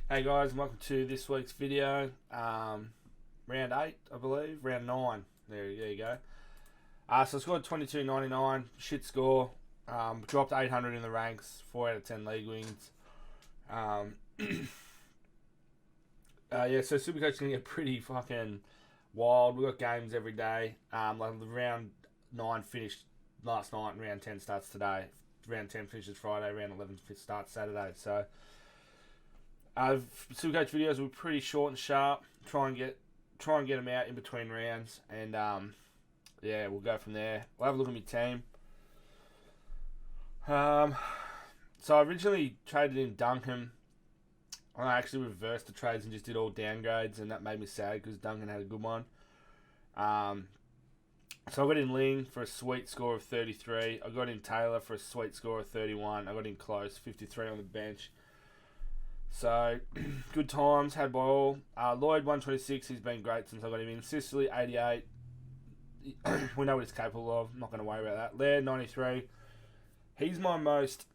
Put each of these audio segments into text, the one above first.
Hey guys, welcome to this week's video. Round 8, I believe. Round 9. There you go. So I scored 22.99. Shit score. Dropped 800 in the ranks. 4 out of 10 league wins. So Supercoach can get pretty fucking wild. We've got games every day. Like the round 9 finished last night and round 10 starts today. Round 10 finishes Friday. Round 11 starts Saturday. So Supercoach videos will be pretty short and sharp. Try and get them out in between rounds, and we'll go from there. We'll have a look at my team. So I originally traded in Duncan. I actually reversed the trades and just did all downgrades, and that made me sad because Duncan had a good one. So I got in Ling for a sweet score of 33. I got in Taylor for a sweet score of 31. I got in Close, 53 on the bench. So, good times, had by all. Lloyd, 126, he's been great since I got him in. Sicily, 88. We know what he's capable of. I'm not going to worry about that. Laird, 93. He's my most...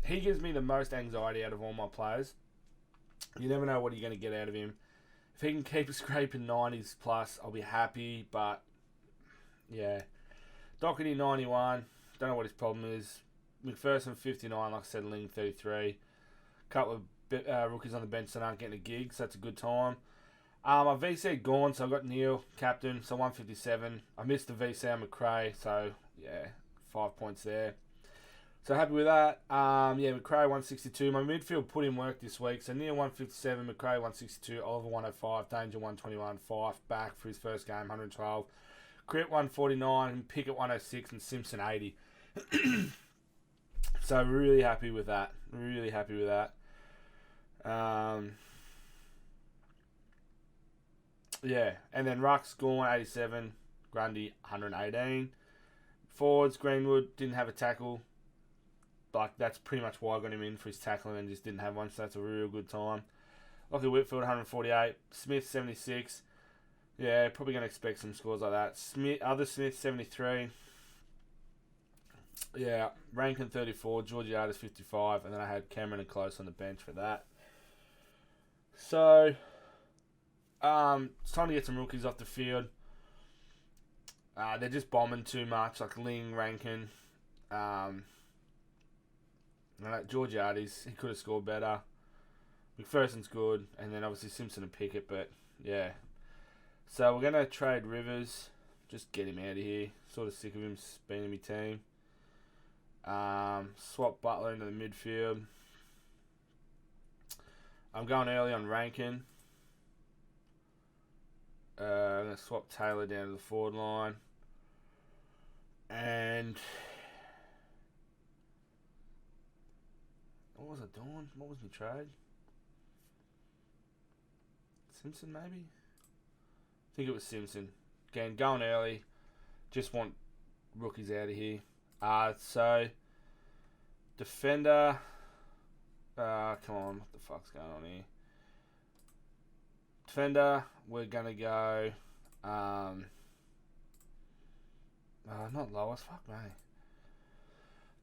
he gives me the most anxiety out of all my players. You never know what you're going to get out of him. If he can keep scraping 90s plus, I'll be happy. But, yeah. Doherty, 91. Don't know what his problem is. McPherson, 59. Like I said, Ling, 33. Couple of rookies on the bench that aren't getting a gig, so that's a good time. My VC gone, so I got Neil, captain, so 157. I missed the VC on McRae, so yeah, 5 points there. So happy with that. McRae 162. My midfield put in work this week, so Neil 157, McRae 162, Oliver 105, Danger 121, Fife back for his first game 112, Crit 149, Pickett 106, and Simpson 80. So really happy with that. Really happy with that. And then Ruck's gone 87, Grundy 118. Forwards, Greenwood didn't have a tackle. Like, that's pretty much why I got him in for his tackling and just didn't have one, so that's a real good time. Lockie Whitfield 148, Smith 76. Yeah, probably going to expect some scores like that. Smith 73. Yeah, Rankin 34, Georgiades 55, and then I had Cameron and Close on the bench for that. So, it's time to get some rookies off the field. They're just bombing too much, like Ling, Rankin. Georgiades, he could have scored better. McPherson's good, and then obviously Simpson and Pickett, but yeah. So we're going to trade Rivers, just get him out of here. Sort of sick of him being in my team. Swap Butler into the midfield. I'm going early on Rankin. I'm going to swap Taylor down to the forward line. And what was I doing? What was my trade? Simpson, maybe? I think it was Simpson. Again, going early. Just want rookies out of here. So, defender... come on, what the fuck's going on here? Defender, we're going to go... not Lois, fuck me.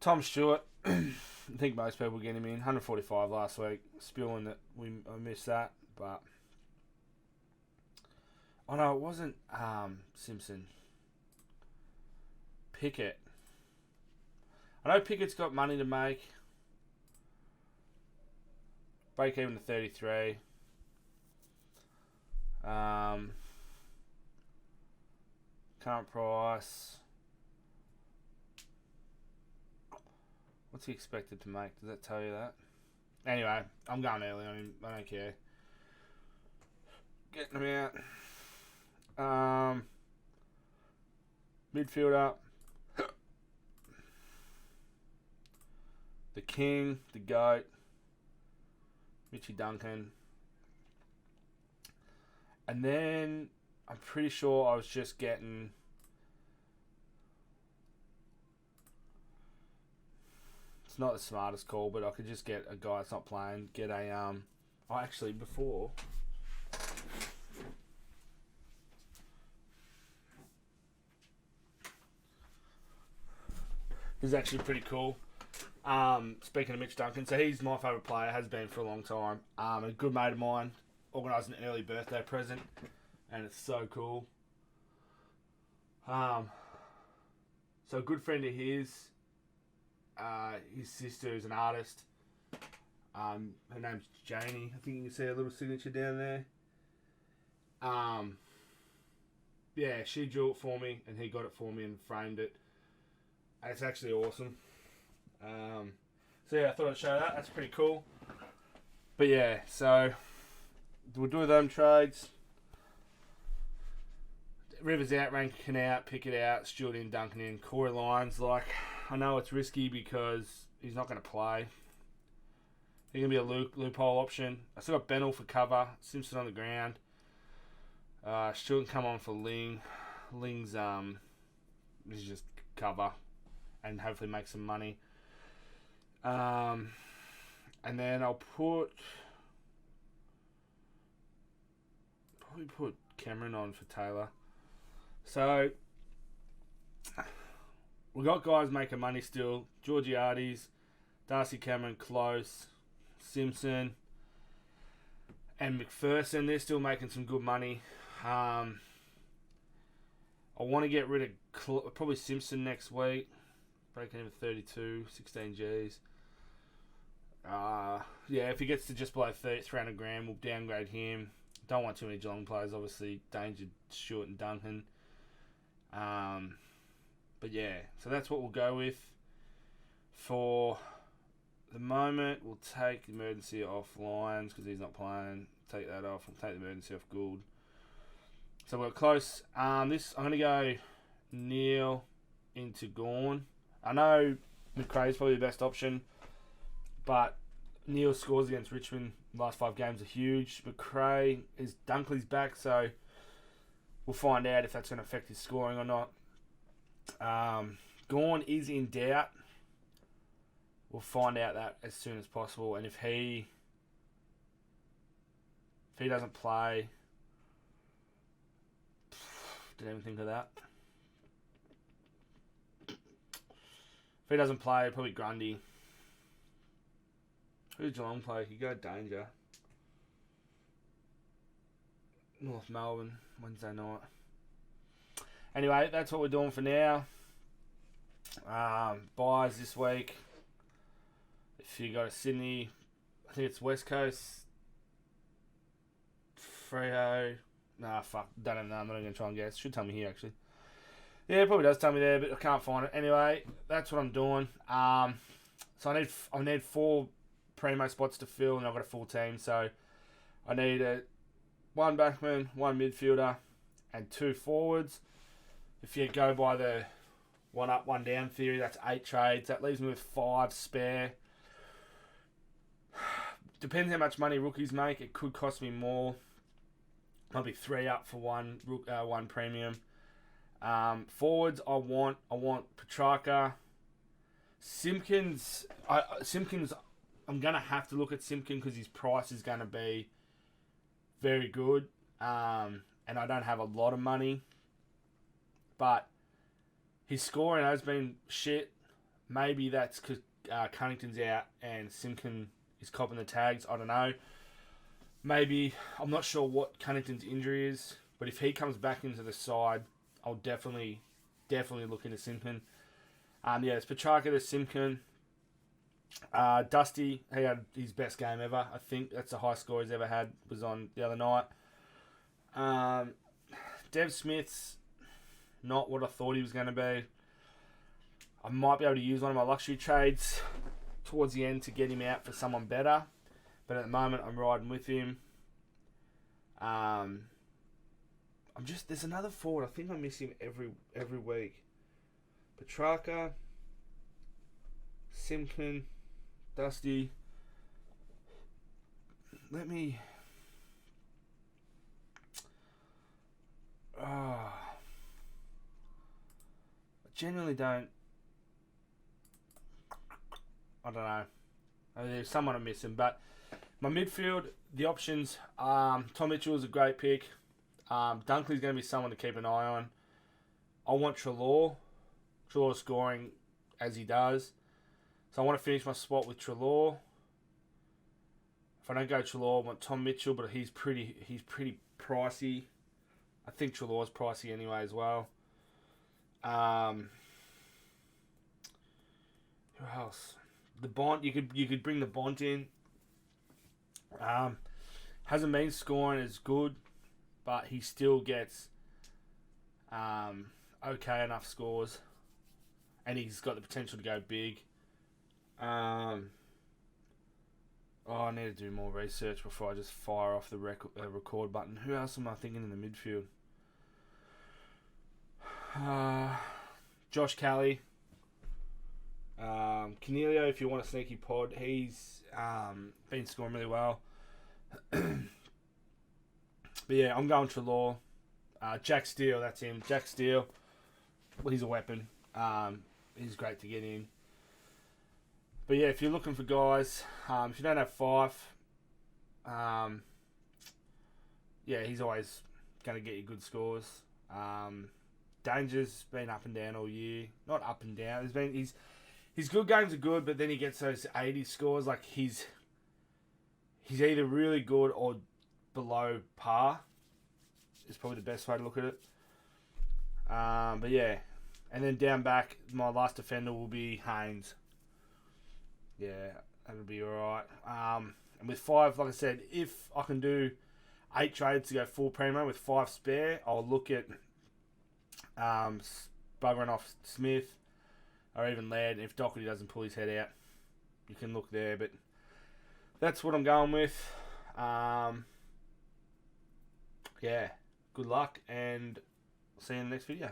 Tom Stewart, I think most people get him in. 145 last week. Spewing that I missed that, but... Oh no, it wasn't Simpson. Pickett. I know Pickett's got money to make. Break even to 33. Current price. What's he expected to make? Does that tell you that? Anyway, I'm going early on him. I don't care. Getting him out. Midfielder. The King, the GOAT. Richie Duncan. And then I'm pretty sure I was just getting... It's not the smartest call, but I could just get a guy that's not playing. Get a... actually, before... This is actually pretty cool. Speaking of Mitch Duncan, so he's my favourite player, has been for a long time. A good mate of mine organised an early birthday present, and it's so cool. So a good friend of his sister is an artist. Her name's Janie. I think you can see a little signature down there. Yeah, she drew it for me, and he got it for me and framed it. And it's actually awesome. So yeah, I thought I'd show that. That's pretty cool. But yeah, so we'll do them trades. Rivers out, Rankin out, Pickett out, Stewart in, Duncan in, Corey Lyons. Like, I know it's risky because he's not going to play. He's going to be a loophole option. I still got Bennell for cover, Simpson on the ground. Stewart can come on for Ling. Ling's this is just cover and hopefully make some money. And then I'll probably put Cameron on for Taylor. So we got guys making money still. Georgiades, Darcy Cameron, Close, Simpson, and McPherson. They're still making some good money. I want to get rid of probably Simpson next week. Breaking even 32, 16 Gs. Yeah, if he gets to just below 300 grand, we'll downgrade him. Don't want too many Geelong players, obviously. Danger, Stewart and Duncan. But yeah, so that's what we'll go with. For the moment, we'll take the emergency off Lyons because he's not playing. Take that off. We'll take the emergency off Gould. So we're close. I'm going to go Neil into Gawn. I know McRae's probably the best option, but Neil's scores against Richmond the last 5 games are huge. McRae is Dunkley's back, so we'll find out if that's going to affect his scoring or not. Gawn is in doubt. We'll find out that as soon as possible, and if he doesn't play, didn't even think of that. If he doesn't play, probably Grundy. Who's Geelong play? You go Danger. North Melbourne, Wednesday night. Anyway, that's what we're doing for now. Buys this week. If you go to Sydney, I think it's West Coast. Freo. Nah, fuck. Don't even know. I'm not even going to try and guess. Should tell me here, actually. Yeah, it probably does tell me there, but I can't find it. Anyway, that's what I'm doing. So I need 4 primo spots to fill, and I've got a full team. So I need 1 backman, 1 midfielder, and 2 forwards. If you go by the 1 up, 1 down theory, that's 8 trades. That leaves me with 5 spare. Depends how much money rookies make. It could cost me more. Might be 3 up for 1 premium. Forwards, I want Petrarca. Simpkins, I'm going to have to look at Simpkin because his price is going to be very good. And I don't have a lot of money. But his scoring has been shit. Maybe that's because Cunnington's out and Simpkin is copping the tags. I don't know. Maybe, I'm not sure what Cunnington's injury is. But if he comes back into the side, I'll definitely look into Simpkin. Yeah, it's Petrarca to Simpkin. Dusty, he had his best game ever. I think that's the highest score he's ever had, was on the other night. Dev Smith's not what I thought he was going to be. I might be able to use one of my luxury trades towards the end to get him out for someone better. But at the moment, I'm riding with him. There's another forward. I think I miss him every week. Petrarca, Simpkin, Dusty. I genuinely don't. I don't know. There's someone I'm missing, but my midfield, the options. Tom Mitchell is a great pick. Dunkley's going to be someone to keep an eye on. I want Treloar scoring as he does. So I want to finish my spot with Treloar. If I don't go Treloar, I want Tom Mitchell, but he's pretty pricey. I think Treloar's pricey anyway as well. Who else? The Bont, you could bring the Bont in. Hasn't been scoring as good, but he still gets okay enough scores, and he's got the potential to go big. I need to do more research before I just fire off the record button. Who else am I thinking in the midfield? Josh Kelly. Cornelio, if you want a sneaky pod, he's been scoring really well. But yeah, I'm going Treloar. Jack Steele, that's him. Jack Steele, well, he's a weapon. He's great to get in. But yeah, if you're looking for guys, if you don't have Fife, yeah, he's always going to get you good scores. Danger's been up and down all year. Not up and down. His good games are good, but then he gets those 80 scores. Like he's either really good or below par. Is probably the best way to look at it. But yeah, and then down back, my last defender will be Haynes. Yeah, that'll be alright. And with 5, like I said, if I can do 8 trades to go full primo with 5 spare, I'll look at buggering off Smith or even Laird. If Doherty doesn't pull his head out, you can look there. But that's what I'm going with. Yeah, good luck and see you in the next video.